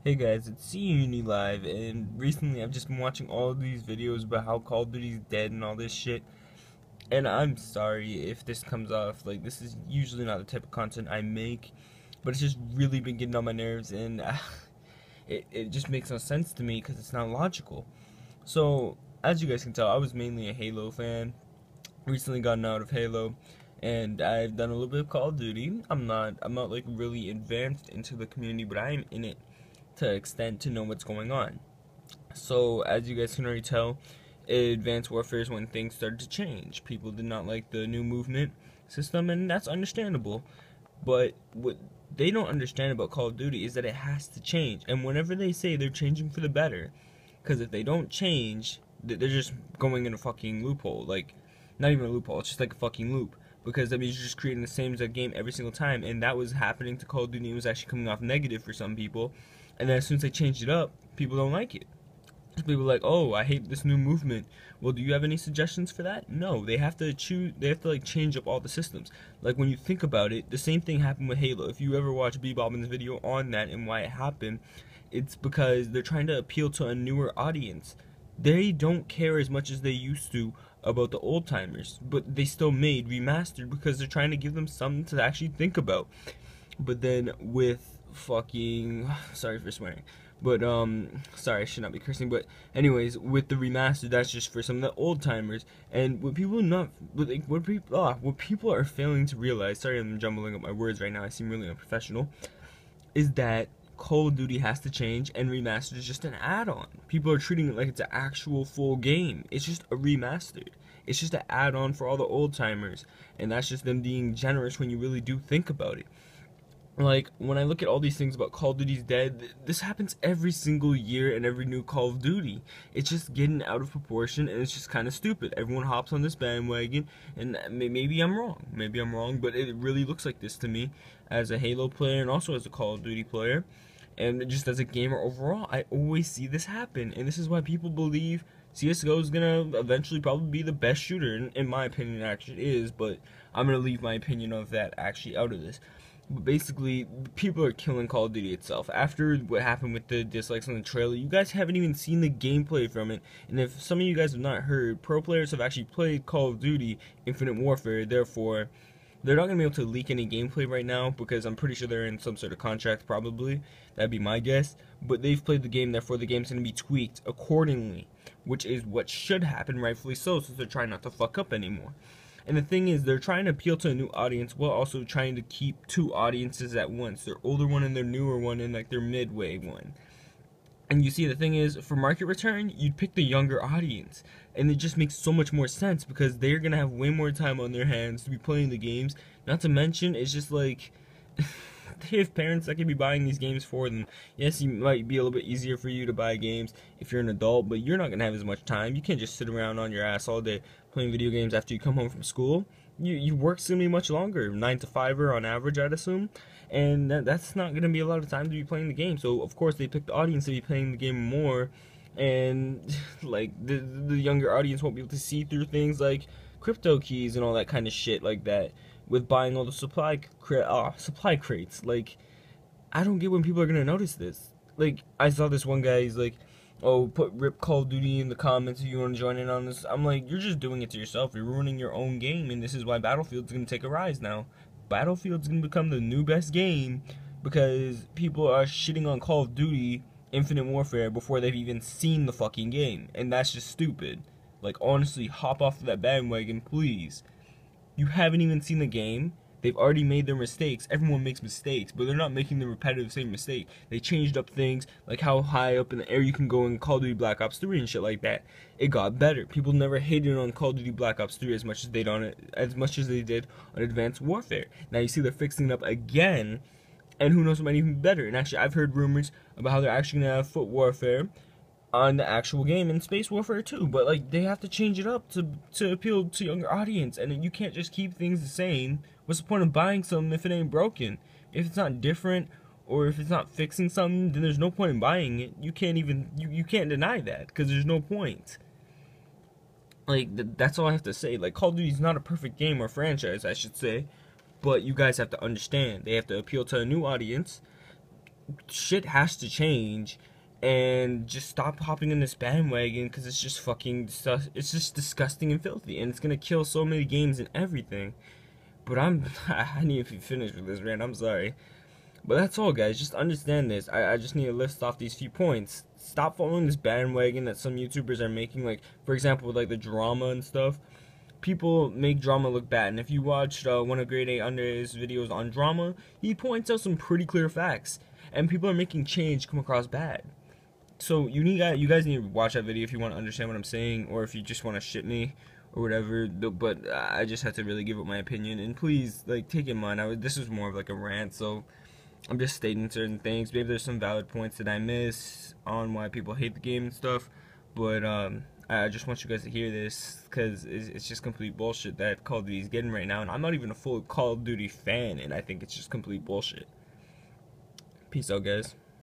Hey guys, it's CUni Live, and recently I've just been watching all these videos about how Call of Duty's dead and all this shit, and I'm sorry if this comes off, like, this is usually not the type of content I make, but it's just really been getting on my nerves, and it just makes no sense to me because it's not logical. So, as you guys can tell, I was mainly a Halo fan, recently gotten out of Halo, and I've done a little bit of Call of Duty. I'm not like really advanced into the community, but I am in it to extent to know what's going on. So, as you guys can already tell, Advanced Warfare is when things started to change. People did not like the new movement system, and that's understandable. But what they don't understand about Call of Duty is that it has to change. And whenever they say they're changing for the better, because if they don't change, they're just going in a fucking loophole. Like, not even a loophole, it's just like a fucking loop. Because that means you're just creating the same exact game every single time. And that was happening to Call of Duty. It was actually coming off negative for some people. And then as soon as they changed it up, people don't like it. People are like, oh, I hate this new movement. Well, do you have any suggestions for that? No, they have to choose. They have to like change up all the systems. Like when you think about it, the same thing happened with Halo. If you ever watch Bobin's video on that and why it happened, it's because they're trying to appeal to a newer audience. They don't care as much as they used to about the old timers, but they still made remastered because they're trying to give them something to actually think about. But then with fucking sorry for swearing, but sorry, I should not be cursing, but anyways, with the remaster, that's just for some of the old timers. And what people are failing to realize, sorry I'm jumbling up my words right now, I seem really unprofessional, is that Call of Duty has to change and remastered is just an add-on. People are treating it like it's an actual full game. It's just a remastered. It's just an add-on for all the old timers, and that's just them being generous when you really do think about it. Like, when I look at all these things about Call of Duty's dead, this happens every single year in every new Call of Duty. It's just getting out of proportion, and it's just kind of stupid. Everyone hops on this bandwagon, and maybe I'm wrong. Maybe I'm wrong, but it really looks like this to me as a Halo player and also as a Call of Duty player. And just as a gamer overall, I always see this happen, and this is why people believe CSGO is gonna eventually probably be the best shooter, in my opinion. It actually is, but I'm gonna leave my opinion of that actually out of this. But basically, people are killing Call of Duty itself. After what happened with the dislikes on the trailer, you guys haven't even seen the gameplay from it. And if some of you guys have not heard, pro players have actually played Call of Duty Infinite Warfare. Therefore, they're not going to be able to leak any gameplay right now because I'm pretty sure they're in some sort of contract, probably. That'd be my guess. But they've played the game, therefore the game's going to be tweaked accordingly, which is what should happen, rightfully so, since they're trying not to fuck up anymore. And the thing is, they're trying to appeal to a new audience while also trying to keep two audiences at once. Their older one and their newer one and like their midway one. And you see, the thing is, for market return, you'd pick the younger audience. And it just makes so much more sense because they're going to have way more time on their hands to be playing the games. Not to mention, it's just like, they have parents that can be buying these games for them. Yes, it might be a little bit easier for you to buy games if you're an adult, but you're not going to have as much time. You can't just sit around on your ass all day playing video games after you come home from school. You work's going to be much longer, 9 to 5er on average, I'd assume. And that's not going to be a lot of time to be playing the game. So, of course, they pick the audience to be playing the game more. And, like, the younger audience won't be able to see through things like crypto keys and all that kind of shit like that with buying all the supply crates. Like, I don't get when people are going to notice this. Like, I saw this one guy, he's like, oh, put RIP Call of Duty in the comments if you want to join in on this. I'm like, you're just doing it to yourself. You're ruining your own game, and this is why Battlefield's going to take a rise now. Battlefield's going to become the new best game because people are shitting on Call of Duty Infinite Warfare before they've even seen the fucking game, and that's just stupid. Like, honestly, hop off of that bandwagon, please. You haven't even seen the game. They've already made their mistakes. Everyone makes mistakes, but they're not making the repetitive same mistake. They changed up things, like how high up in the air you can go in Call of Duty Black Ops 3 and shit like that. It got better. People never hated on Call of Duty Black Ops 3 as much as they did on Advanced Warfare. Now you see they're fixing it up again, and who knows what might even be better. And actually, I've heard rumors about how they're actually gonna have foot warfare on the actual game in Space Warfare too, but like they have to change it up to appeal to younger audience, and you can't just keep things the same. What's the point of buying something if it ain't broken? If it's not different or if it's not fixing something, then there's no point in buying it. You can't even you can't deny that because there's no point. Like that's all I have to say. Like Call of Duty is not a perfect game or franchise, I should say, but you guys have to understand they have to appeal to a new audience shit has to change, and just stop hopping in this bandwagon because it's just it's just disgusting and filthy, and it's gonna kill so many games and everything. But I need to be finished with this rant. I'm sorry. But that's all, guys. Just understand this. I just need to list off these few points. Stop following this bandwagon that some YouTubers are making. Like, for example, with like the drama and stuff. People make drama look bad. And if you watched one of Grade A Under's videos on drama, he points out some pretty clear facts. And people are making change come across bad. So you guys need to watch that video if you want to understand what I'm saying, or if you just want to shit me or whatever. But I just had to really give up my opinion. And please, like, take in mind, this was more of like a rant, so I'm just stating certain things. Maybe there's some valid points that I miss on why people hate the game and stuff, but I just want you guys to hear this, because it's just complete bullshit that Call of Duty is getting right now, and I'm not even a full Call of Duty fan, and I think it's just complete bullshit. Peace out, guys.